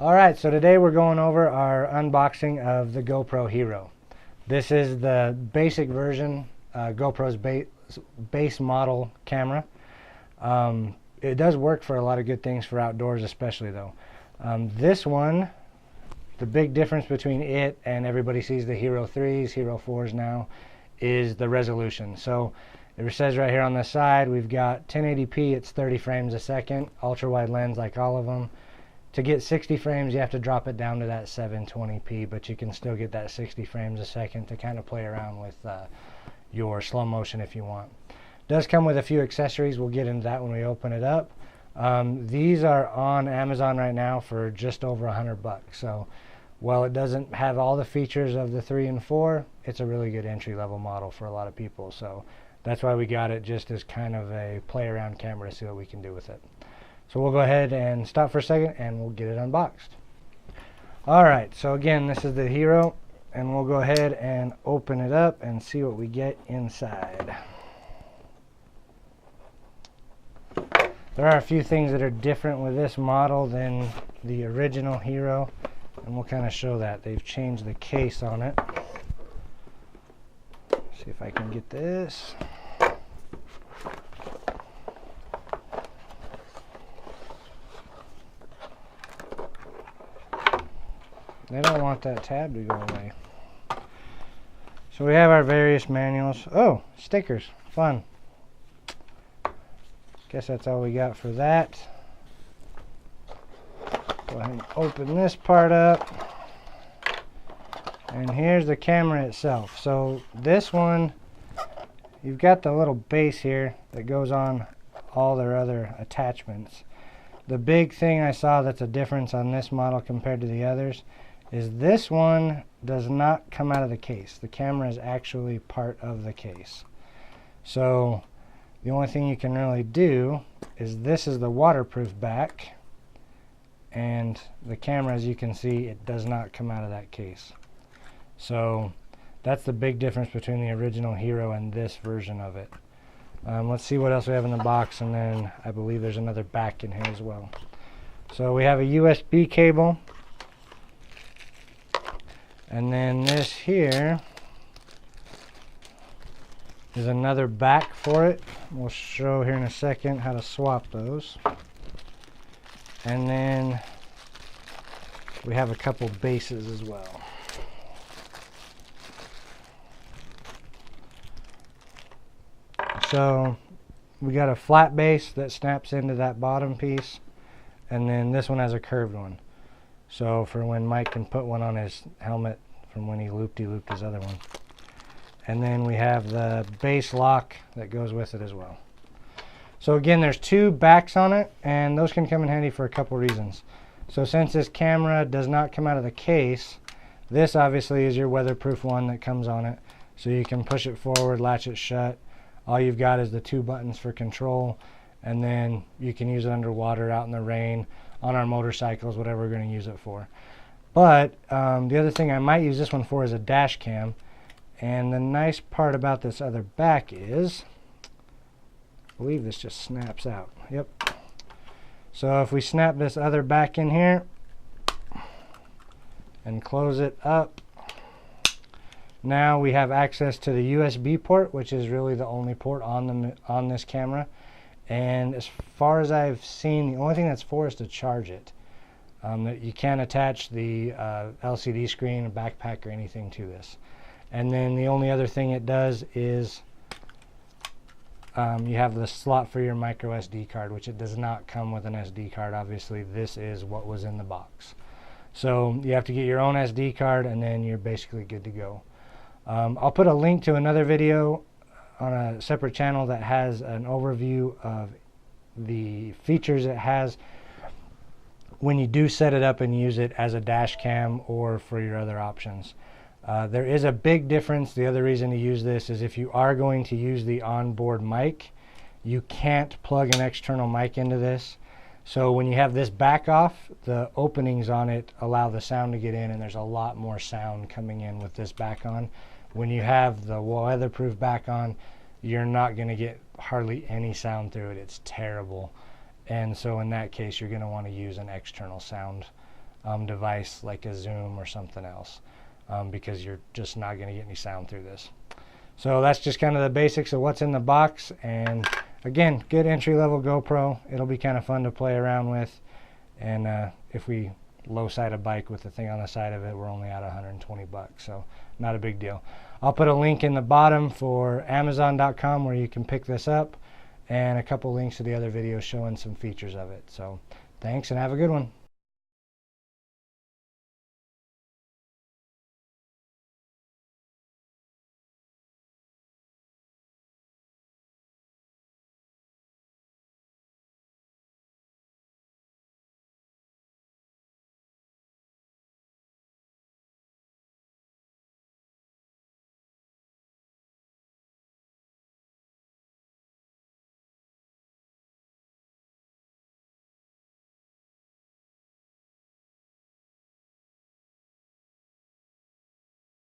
Alright, so today we're going over our unboxing of the GoPro Hero. This is the basic version, GoPro's base model camera. It does work for a lot of good things for outdoors especially though. This one, the big difference between it and everybody sees the Hero 3s, Hero 4s now, is the resolution. So it says right here on the side we've got 1080p, it's 30 frames a second, ultra wide lens like all of them. To get 60 frames you have to drop it down to that 720p, but you can still get that 60 frames a second to kind of play around with your slow motion if you want. It does come with a few accessories, we'll get into that when we open it up. These are on Amazon right now for just over $100. So while it doesn't have all the features of the 3 and 4, it's a really good entry-level model for a lot of people. So that's why we got it, just as kind of a play around camera to see what we can do with it. So we'll go ahead and stop for a second and we'll get it unboxed. Alright, so again, this is the Hero, and we'll go ahead and open it up and see what we get inside. There are a few things that are different with this model than the original Hero, and we'll kind of show that. They've changed the case on it. See if I can get this. They don't want that tab to go away. So we have our various manuals. Oh, stickers. Fun. Guess that's all we got for that. Go ahead and open this part up. And here's the camera itself. So this one, you've got the little base here that goes on all their other attachments. The big thing I saw that's a difference on this model compared to the others is this one does not come out of the case. The camera is actually part of the case. So the only thing you can really do is this is the waterproof back, and the camera, as you can see, it does not come out of that case. So that's the big difference between the original Hero and this version of it. Let's see what else we have in the box, and then I believe there's another back in here as well. So we have a USB cable. And then this here is another back for it. We'll show here in a second how to swap those. And then we have a couple bases as well. So we got a flat base that snaps into that bottom piece, and then this one has a curved one. So for when Mike can put one on his helmet from when he looped his other one. And then we have the base lock that goes with it as well. So again, there's two backs on it, and those can come in handy for a couple reasons. So since this camera does not come out of the case, this obviously is your weatherproof one that comes on it. So you can push it forward, latch it shut. All you've got is the two buttons for control, and then you can use it underwater, out in the rain, on our motorcycles, whatever we're going to use it for. But the other thing I might use this one for is a dash cam. And the nice part about this other back is, I believe this just snaps out. Yep. So if we snap this other back in here and close it up, now we have access to the USB port, which is really the only port on this camera. And as far as I've seen, the only thing that's for is to charge it. That you can't attach the LCD screen, a backpack, or anything to this. And then the only other thing it does is you have the slot for your micro SD card, which it does not come with an SD card. Obviously, this is what was in the box. So you have to get your own SD card, and then you're basically good to go. I'll put a link to another video on a separate channel that has an overview of the features it has when you do set it up and use it as a dash cam or for your other options. There is a big difference. The other reason to use this is if you are going to use the onboard mic, you can't plug an external mic into this. So when you have this back off, the openings on it allow the sound to get in, and there's a lot more sound coming in with this back on. When you have the weatherproof back on, you're not going to get hardly any sound through it. It's terrible. And so in that case, you're going to want to use an external sound device like a Zoom or something else, because you're just not going to get any sound through this. So that's just kind of the basics of what's in the box. And again, good entry-level GoPro. It'll be kind of fun to play around with. And if we low side a bike with the thing on the side of it, we're only at 120 bucks, so not a big deal. I'll put a link in the bottom for Amazon.com where you can pick this up, and a couple links to the other videos showing some features of it. So thanks and have a good one.